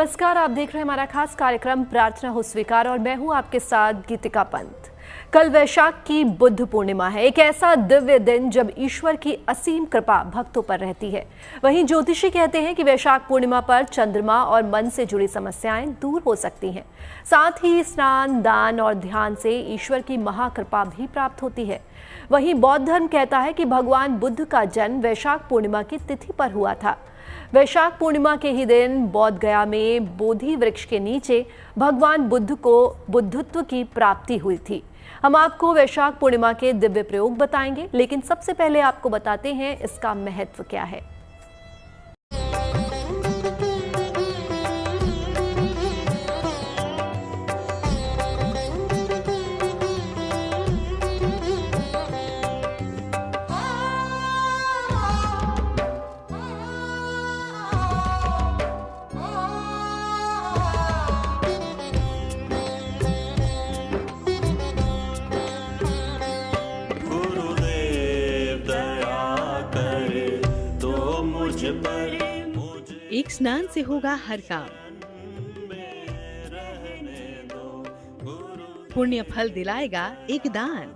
नमस्कार, आप देख रहे हैं हमारा खास कार्यक्रम प्रार्थना हो स्वीकार और मैं हूं आपके साथ गीतिका पंत। कल वैशाख की बुद्ध पूर्णिमा है, एक ऐसा दिव्य दिन जब ईश्वर की असीम कृपा भक्तों पर रहती है। वहीं ज्योतिषी कहते हैं कि वैशाख पूर्णिमा पर चंद्रमा और मन से जुड़ी समस्याएं दूर हो सकती हैं। साथ ही स्नान, दान और ध्यान से ईश्वर की महाकृपा भी प्राप्त होती है। वहीं बौद्ध धर्म कहता है कि भगवान बुद्ध का जन्म वैशाख पूर्णिमा की तिथि पर हुआ था। वैशाख पूर्णिमा के ही दिन बोध गया में बोधि वृक्ष के नीचे भगवान बुद्ध को बुद्धत्व की प्राप्ति हुई थी। हम आपको वैशाख पूर्णिमा के दिव्य प्रयोग बताएंगे, लेकिन सबसे पहले आपको बताते हैं इसका महत्व क्या है। एक स्नान से होगा हर काम, पुण्य फल दिलाएगा एक दान।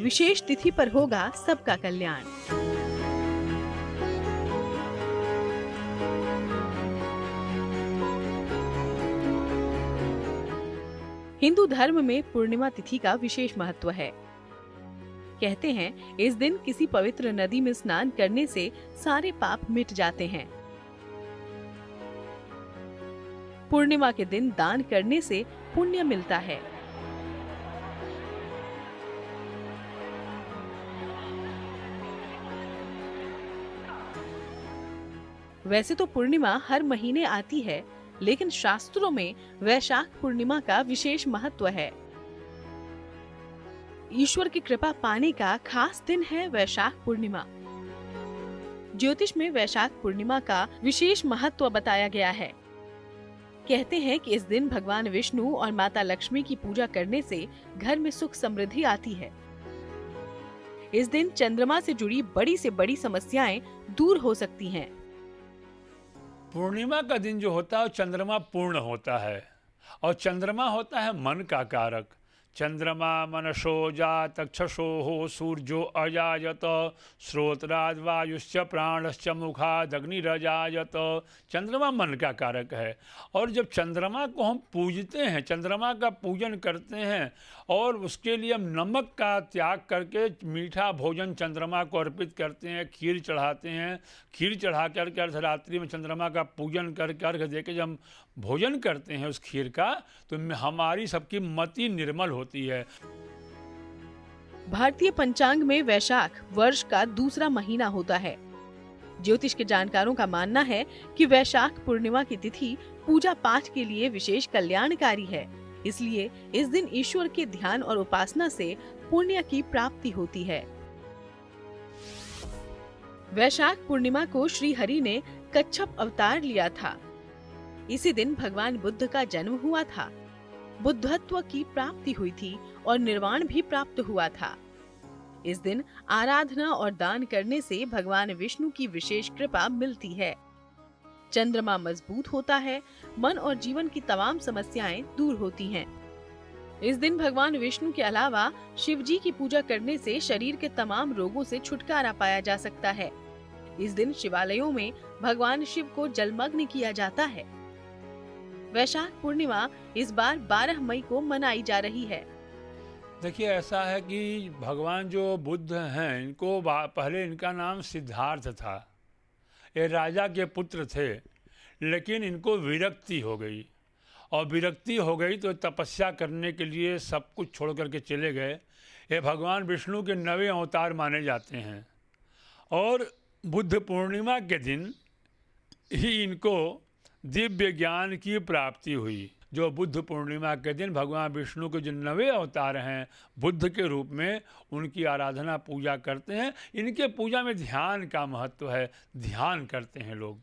विशेष तिथि पर होगा सबका कल्याण। हिंदू धर्म में पूर्णिमा तिथि का विशेष महत्व है। कहते हैं इस दिन किसी पवित्र नदी में स्नान करने से सारे पाप मिट जाते हैं। पूर्णिमा के दिन दान करने से पुण्य मिलता है। वैसे तो पूर्णिमा हर महीने आती है, लेकिन शास्त्रों में वैशाख पूर्णिमा का विशेष महत्व है। ईश्वर की कृपा पाने का खास दिन है वैशाख पूर्णिमा। ज्योतिष में वैशाख पूर्णिमा का विशेष महत्व बताया गया है। कहते हैं कि इस दिन भगवान विष्णु और माता लक्ष्मी की पूजा करने से घर में सुख समृद्धि आती है। इस दिन चंद्रमा से जुड़ी बड़ी से बड़ी समस्याएं दूर हो सकती हैं। पूर्णिमा का दिन जो होता है चंद्रमा पूर्ण होता है और चंद्रमा होता है मन का कारक। चंद्रमा मनसो जातक्षसो हो सूर्यो अजायत श्रोत्राद वायुश्च प्राणश्च मुखाद अग्निरजायत। चंद्रमा मन का कारक है और जब चंद्रमा को हम पूजते हैं, चंद्रमा का पूजन करते हैं और उसके लिए हम नमक का त्याग करके मीठा भोजन चंद्रमा को अर्पित करते हैं, खीर चढ़ाते हैं। खीर चढ़ा करके अर्धरात्रि में चंद्रमा का पूजन करके अर्घ देके जब हम भोजन करते हैं उस खीर का, तो हमारी सबकी मति निर्मल होती है। भारतीय पंचांग में वैशाख वर्ष का दूसरा महीना होता है। ज्योतिष के जानकारों का मानना है कि वैशाख पूर्णिमा की तिथि पूजा पाठ के लिए विशेष कल्याणकारी है। इसलिए इस दिन ईश्वर के ध्यान और उपासना से पुण्य की प्राप्ति होती है। वैशाख पूर्णिमा को श्री हरि ने कच्छप अवतार लिया था। इसी दिन भगवान बुद्ध का जन्म हुआ था। बुद्धत्व की प्राप्ति हुई थी और निर्वाण भी प्राप्त हुआ था। इस दिन आराधना और दान करने से भगवान विष्णु की विशेष कृपा मिलती है। चंद्रमा मजबूत होता है, मन और जीवन की तमाम समस्याएं दूर होती हैं। इस दिन भगवान विष्णु के अलावा शिव जी की पूजा करने से शरीर के तमाम रोगों से छुटकारा पाया जा सकता है। इस दिन शिवालयों में भगवान शिव को जलमग्न किया जाता है। वैशाख पूर्णिमा इस बार 12 मई को मनाई जा रही है। देखिए, ऐसा है कि भगवान जो बुद्ध हैं, इनको पहले इनका नाम सिद्धार्थ था। ये राजा के पुत्र थे, लेकिन इनको विरक्ति हो गई और विरक्ति हो गई तो तपस्या करने के लिए सब कुछ छोड़ करके चले गए। ये भगवान विष्णु के 9वें अवतार माने जाते हैं और बुद्ध पूर्णिमा के दिन ही इनको दिव्य ज्ञान की प्राप्ति हुई। जो बुद्ध पूर्णिमा के दिन भगवान विष्णु के जो 9वें अवतार हैं बुद्ध के रूप में, उनकी आराधना पूजा करते हैं। इनके पूजा में ध्यान का महत्व है, ध्यान करते हैं लोग।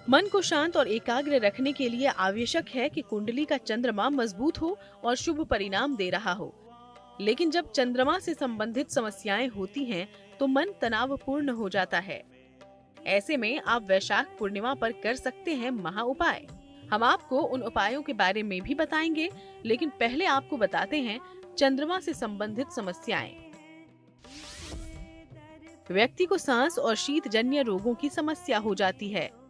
मन को शांत और एकाग्र रखने के लिए आवश्यक है कि कुंडली का चंद्रमा मजबूत हो और शुभ परिणाम दे रहा हो। लेकिन जब चंद्रमा से संबंधित समस्याएं होती हैं, तो मन तनावपूर्ण हो जाता है। ऐसे में आप वैशाख पूर्णिमा पर कर सकते हैं महा उपाय। हम आपको उन उपायों के बारे में भी बताएंगे, लेकिन पहले आपको बताते हैं चंद्रमा से संबंधित समस्याएं। व्यक्ति को सांस और शीतजन्य रोगों की समस्या हो जाती है।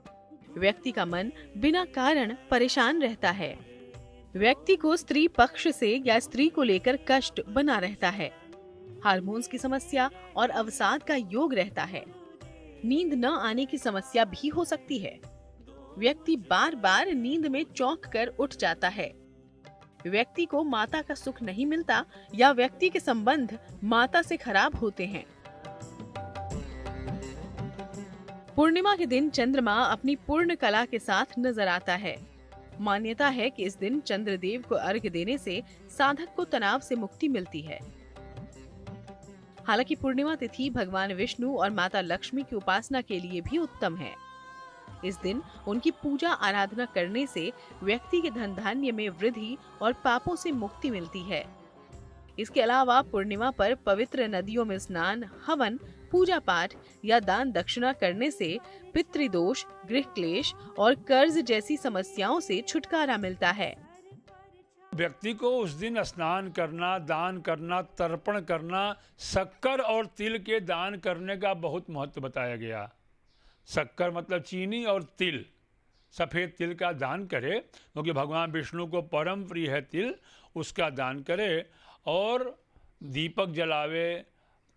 व्यक्ति का मन बिना कारण परेशान रहता है। व्यक्ति को स्त्री पक्ष से या स्त्री को लेकर कष्ट बना रहता है। हार्मोन्स की समस्या और अवसाद का योग रहता है। नींद न आने की समस्या भी हो सकती है। व्यक्ति बार बार नींद में चौंक कर उठ जाता है। व्यक्ति को माता का सुख नहीं मिलता या व्यक्ति के संबंध माता से खराब होते हैं। पूर्णिमा के दिन चंद्रमा अपनी पूर्ण कला के साथ नजर आता है। मान्यता है कि इस दिन चंद्रदेव को अर्घ्य देने से साधक को तनाव से मुक्ति मिलती है। हालांकि पूर्णिमा तिथि भगवान विष्णु और माता लक्ष्मी की उपासना के लिए भी उत्तम है। इस दिन उनकी पूजा आराधना करने से व्यक्ति के धन धान्य में वृद्धि और पापों से मुक्ति मिलती है। इसके अलावा पूर्णिमा पर पवित्र नदियों में स्नान, हवन, पूजा पाठ या दान दक्षिणा करने से पितृदोष, गृह क्लेश और कर्ज जैसी समस्याओं से छुटकारा मिलता है। व्यक्ति को उस दिन स्नान करना, दान करना, तर्पण करना, शक्कर और तिल के दान करने का बहुत महत्व बताया गया। शक्कर मतलब चीनी और तिल, सफ़ेद तिल का दान करे, क्योंकि भगवान विष्णु को परम प्रिय है तिल, उसका दान करे और दीपक जलावे,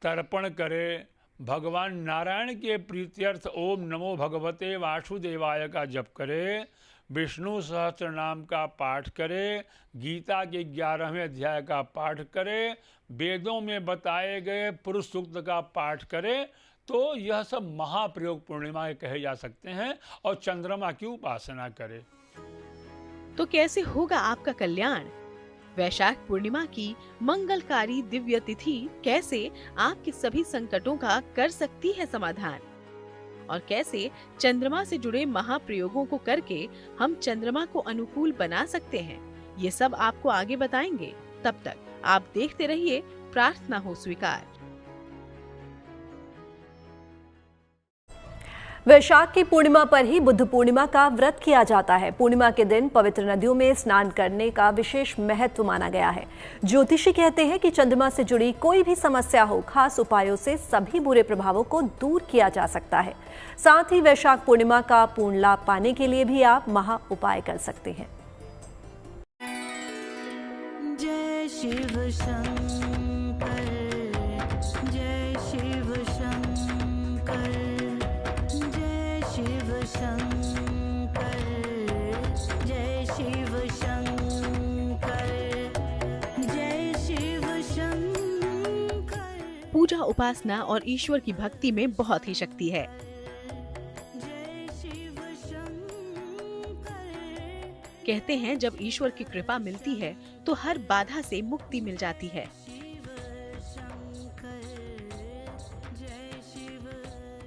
तर्पण करे। भगवान नारायण के प्रीत्यर्थ ओम नमो भगवते वासुदेवाय का जप करे, विष्णु सहस्त्र नाम का पाठ करे, गीता के 11वें अध्याय का पाठ करे, वेदों में बताए गए पुरुष सूक्त का पाठ करे, तो यह सब महाप्रयोग पूर्णिमा के कहे जा सकते हैं। और चंद्रमा की उपासना करे। तो कैसे होगा आपका कल्याण? वैशाख पूर्णिमा की मंगलकारी दिव्य तिथि कैसे आपके सभी संकटों का कर सकती है समाधान, और कैसे चंद्रमा से जुड़े महाप्रयोगों को करके हम चंद्रमा को अनुकूल बना सकते हैं, ये सब आपको आगे बताएंगे। तब तक आप देखते रहिए प्रार्थना हो स्वीकार। वैशाख की पूर्णिमा पर ही बुद्ध पूर्णिमा का व्रत किया जाता है। पूर्णिमा के दिन पवित्र नदियों में स्नान करने का विशेष महत्व माना गया है। ज्योतिषी कहते हैं कि चंद्रमा से जुड़ी कोई भी समस्या हो, खास उपायों से सभी बुरे प्रभावों को दूर किया जा सकता है। साथ ही वैशाख पूर्णिमा का पूर्ण लाभ पाने के लिए भी आप महा उपाय कर सकते हैं। जय शिव शंकर, जय शिव शंकर, जय शिव शंकर, जय शिव शंकर, जय शिव शंकर। पूजा, उपासना और ईश्वर की भक्ति में बहुत ही शक्ति है। कहते हैं जब ईश्वर की कृपा मिलती है तो हर बाधा से मुक्ति मिल जाती है।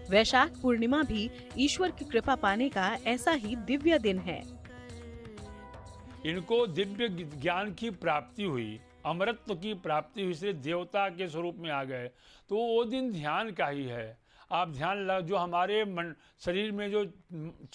वैशाख पूर्णिमा भी ईश्वर की कृपा पाने का ऐसा ही दिव्य दिन है। इनको दिव्य ज्ञान की प्राप्ति हुई, अमरत्व की प्राप्ति हुई, इसलिए देवता के स्वरूप में आ गए। तो वो दिन ध्यान का ही है। आप ध्यान जो हमारे शरीर में जो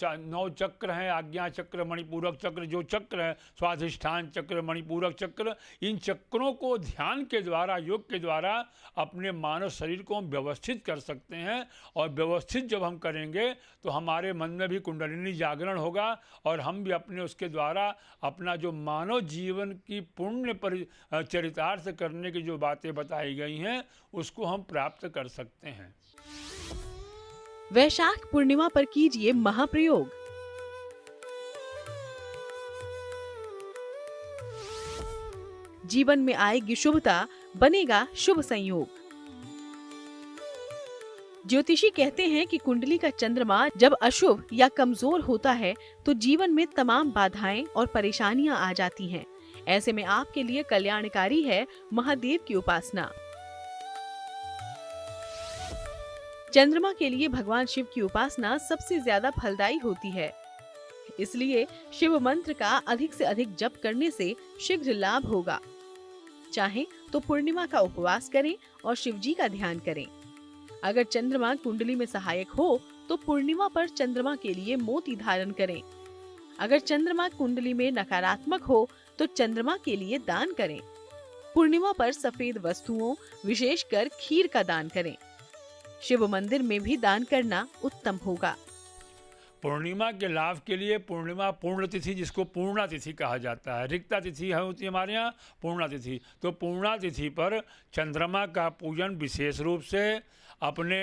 9 चक्र हैं, आज्ञा चक्र, मणिपूरक चक्र, जो चक्र है, स्वाधिष्ठान चक्र, मणिपूरक चक्र, इन चक्रों को ध्यान के द्वारा, योग के द्वारा अपने मानव शरीर को हम व्यवस्थित कर सकते हैं। और व्यवस्थित जब हम करेंगे तो हमारे मन में भी कुंडलिनी जागरण होगा और हम भी अपने उसके द्वारा अपना जो मानव जीवन की पुण्य चरितार्थ करने की जो बातें बताई गई हैं उसको हम प्राप्त कर सकते हैं। वैशाख पूर्णिमा पर कीजिए महाप्रयोग। जीवन में आएगी शुभता, बनेगा शुभ संयोग। ज्योतिषी कहते हैं कि कुंडली का चंद्रमा जब अशुभ या कमजोर होता है तो जीवन में तमाम बाधाएं और परेशानियां आ जाती हैं। ऐसे में आपके लिए कल्याणकारी है महादेव की उपासना। चंद्रमा के लिए भगवान शिव की उपासना सबसे ज्यादा फलदायी होती है। इसलिए शिव मंत्र का अधिक से अधिक जप करने से शीघ्र लाभ होगा। चाहे तो पूर्णिमा का उपवास करें और शिव जी का ध्यान करें। अगर चंद्रमा कुंडली में सहायक हो तो पूर्णिमा पर चंद्रमा के लिए मोती धारण करें। अगर चंद्रमा कुंडली में नकारात्मक हो तो चंद्रमा के लिए दान करें। पूर्णिमा पर सफेद वस्तुओं, विशेषकर खीर का दान करें। शिव मंदिर में भी दान करना उत्तम होगा। पूर्णिमा के लाभ के लिए पूर्णिमा पूर्ण तिथि, जिसको पूर्णा तिथि कहा जाता है, रिक्ता तिथि है होती है हमारे यहाँ पूर्णा तिथि। तो पूर्णा तिथि पर चंद्रमा का पूजन विशेष रूप से अपने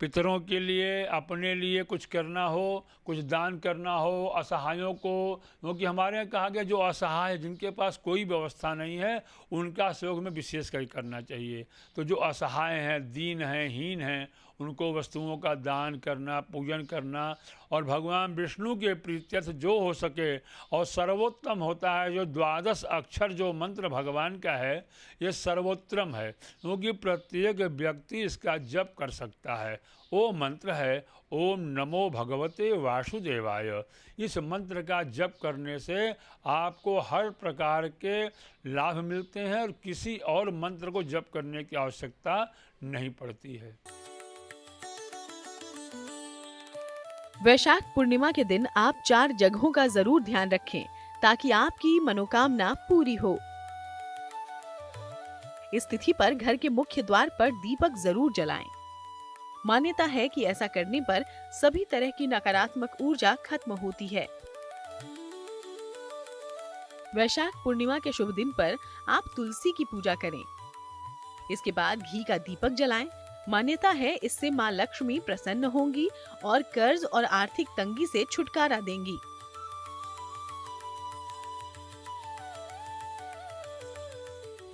पितरों के लिए, अपने लिए कुछ करना हो, कुछ दान करना हो, असहायों को, क्योंकि हमारे यहाँ कहा गया जो असहाय है, जिनके पास कोई व्यवस्था नहीं है, उनका सहयोग में विशेष कर करना चाहिए। तो जो असहाय हैं, दीन हैं, हीन हैं, उनको वस्तुओं का दान करना, पूजन करना, और भगवान विष्णु के प्रीत्यर्थ जो हो सके। और सर्वोत्तम होता है जो 12 अक्षर जो मंत्र भगवान का है, ये सर्वोत्तम है, क्योंकि प्रत्येक व्यक्ति इसका जप कर सकता है। वो मंत्र है ओम नमो भगवते वासुदेवाय। इस मंत्र का जप करने से आपको हर प्रकार के लाभ मिलते हैं और किसी और मंत्र को जप करने की आवश्यकता नहीं पड़ती है। वैशाख पूर्णिमा के दिन आप 4 जगहों का जरूर ध्यान रखें ताकि आपकी मनोकामना पूरी हो। इस तिथि पर घर के मुख्य द्वार पर दीपक जरूर जलाएं। मान्यता है कि ऐसा करने पर सभी तरह की नकारात्मक ऊर्जा खत्म होती है। वैशाख पूर्णिमा के शुभ दिन पर आप तुलसी की पूजा करें। इसके बाद घी का दीपक जलाएं। मान्यता है इससे मां लक्ष्मी प्रसन्न होंगी और कर्ज और आर्थिक तंगी से छुटकारा देंगी।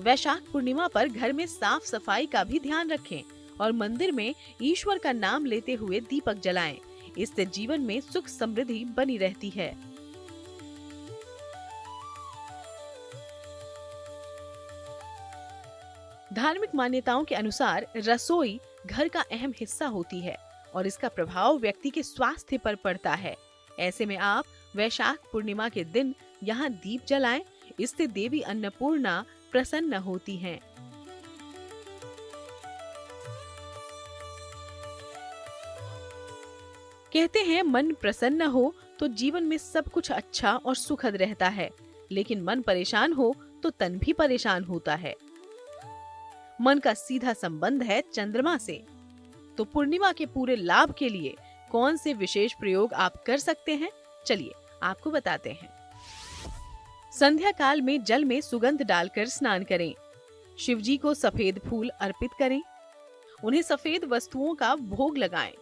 वैशाख पूर्णिमा पर घर में साफ सफाई का भी ध्यान रखें और मंदिर में ईश्वर का नाम लेते हुए दीपक जलाएं। इससे जीवन में सुख समृद्धि बनी रहती है। धार्मिक मान्यताओं के अनुसार रसोई घर का अहम हिस्सा होती है और इसका प्रभाव व्यक्ति के स्वास्थ्य पर पड़ता है। ऐसे में आप वैशाख पूर्णिमा के दिन यहाँ दीप जलाएं। इससे देवी अन्नपूर्णा प्रसन्न होती हैं। कहते हैं मन प्रसन्न हो तो जीवन में सब कुछ अच्छा और सुखद रहता है, लेकिन मन परेशान हो तो तन भी परेशान होता है। मन का सीधा संबंध है चंद्रमा से। तो पूर्णिमा के पूरे लाभ के लिए कौन से विशेष प्रयोग आप कर सकते हैं, चलिए आपको बताते हैं। संध्या काल में जल में सुगंध डालकर स्नान करें। शिव जी को सफेद फूल अर्पित करें। उन्हें सफेद वस्तुओं का भोग लगाएं।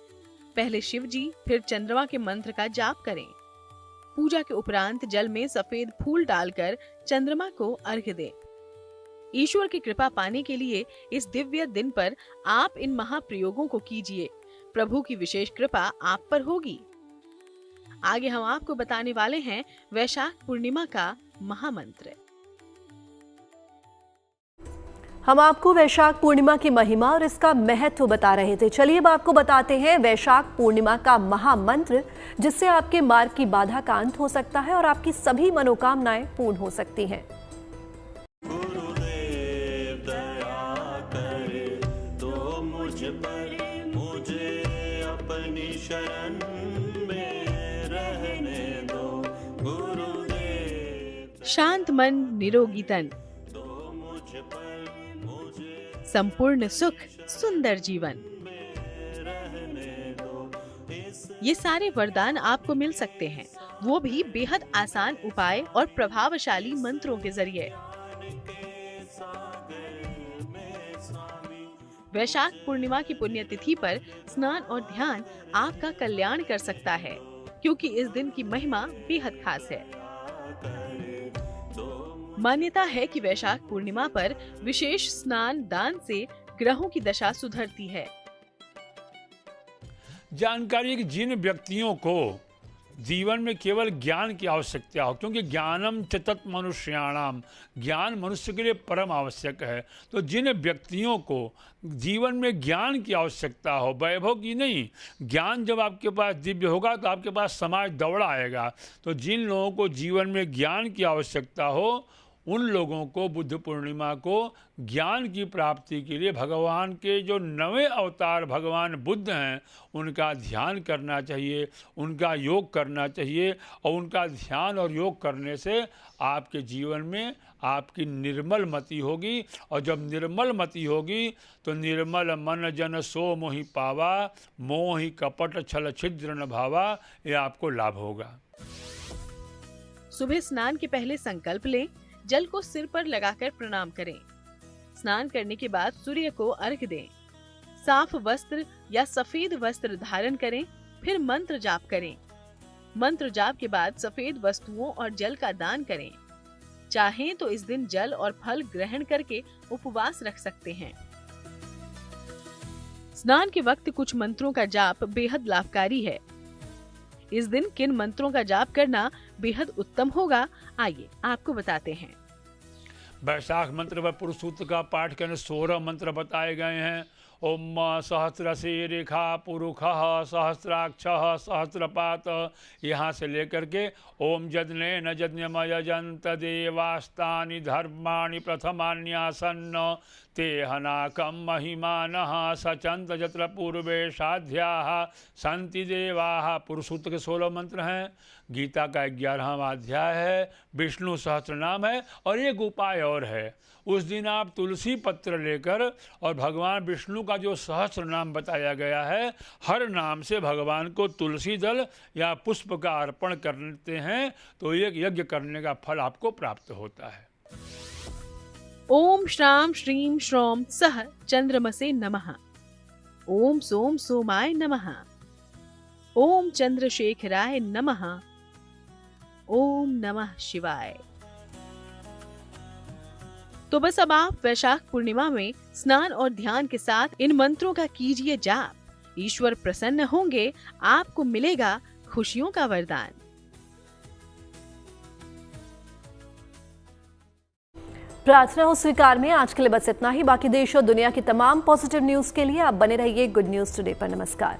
पहले शिव जी फिर चंद्रमा के मंत्र का जाप करें। पूजा के उपरांत जल में सफेद फूल डालकर चंद्रमा को अर्घ्य दें। ईश्वर की कृपा पाने के लिए इस दिव्य दिन पर आप इन महाप्रयोगों को कीजिए। प्रभु की विशेष कृपा आप पर होगी। आगे हम आपको बताने वाले हैं वैशाख पूर्णिमा का महामंत्र। हम आपको वैशाख पूर्णिमा की महिमा और इसका महत्व बता रहे थे। चलिए अब आपको बताते हैं वैशाख पूर्णिमा का महामंत्र, जिससे आपके मार्ग की बाधा का अंत हो सकता है और आपकी सभी मनोकामनाएं पूर्ण हो सकती हैं। गुरुदेव दया करे तो मुझ पर, मुझे अपनी शरण में रहने दो। गुरुदेव शांत मन, निरोगी तन, तो मुझ पर, संपूर्ण सुख, सुंदर जीवन, ये सारे वरदान आपको मिल सकते हैं, वो भी बेहद आसान उपाय और प्रभावशाली मंत्रों के जरिए। वैशाख पूर्णिमा की पुण्यतिथि पर स्नान और ध्यान आपका कल्याण कर सकता है, क्योंकि इस दिन की महिमा बेहद खास है। मान्यता है कि वैशाख पूर्णिमा पर विशेष स्नान दान से ग्रहों की दशा सुधरती है। जानकारी कि जिन व्यक्तियों को जीवन में केवल ज्ञान की आवश्यकता हो, क्योंकि ज्ञानम च तत् मनुष्याणाम, ज्ञान मनुष्य के लिए परम आवश्यक है। तो जिन व्यक्तियों को जीवन में ज्ञान की आवश्यकता हो, वैभव की नहीं, ज्ञान जब आपके पास दिव्य होगा तो आपके पास समाज दौड़ा आएगा। तो जिन लोगों को जीवन में ज्ञान की आवश्यकता हो, उन लोगों को बुद्ध पूर्णिमा को ज्ञान की प्राप्ति के लिए भगवान के जो नवे अवतार भगवान बुद्ध हैं उनका ध्यान करना चाहिए, उनका योग करना चाहिए। और उनका ध्यान और योग करने से आपके जीवन में आपकी निर्मल मति होगी, और जब निर्मल मति होगी तो निर्मल मन जन सो मोहि पावा, मोहि कपट छल छिद्र न भावा, ये आपको लाभ होगा। सुबह स्नान के पहले संकल्प लें, जल को सिर पर लगाकर प्रणाम करें। स्नान करने के बाद सूर्य को अर्घ्य दें। साफ वस्त्र या सफेद वस्त्र धारण करें, फिर मंत्र जाप करें। मंत्र जाप के बाद सफेद वस्तुओं और जल का दान करें। चाहें तो इस दिन जल और फल ग्रहण करके उपवास रख सकते हैं। स्नान के वक्त कुछ मंत्रों का जाप बेहद लाभकारी है। इस दिन किन मंत्रों का जाप करना बेहद उत्तम होगा, आइए आपको बताते हैं। वैशाख मंत्र व पुरुष सूक्त का पाठ करने 16 मंत्र बताए गए हैं। ओम सहस्रशीरिखा पुरुखः सहस्राक्षः सहस्रपात, यहाँ से लेकर के ओम जज्ञे न यज्ञमयजन्त देवास्तानि धर्माणि प्रथमान्यासन्न ते हनाकं महिमानः सचन्त यत्र पूर्वे साध्याः सन्ति देवाः। पुरुष सूक्त के 16 मंत्र हैं। गीता का 11वां अध्याय है। विष्णु सहस्त्र नाम है। और एक उपाय और है, उस दिन आप तुलसी पत्र लेकर और भगवान विष्णु का जो सहस्त्र नाम बताया गया है, हर नाम से भगवान को तुलसी दल या पुष्प का अर्पण करते हैं तो एक यज्ञ करने का फल आपको प्राप्त होता है। ओम श्राम श्रीम श्रौम सह चंद्रमसे नमः। ओम सोम सोमाय नमः। ओम चंद्रशेखराय नमः। ओम नमः शिवाय। तो बस अब आप वैशाख पूर्णिमा में स्नान और ध्यान के साथ इन मंत्रों का कीजिए जाप। ईश्वर प्रसन्न होंगे, आपको मिलेगा खुशियों का वरदान। प्रार्थना हो स्वीकार में आज के लिए बस इतना ही। बाकी देश और दुनिया की तमाम पॉजिटिव न्यूज के लिए आप बने रहिए गुड न्यूज टुडे पर। नमस्कार।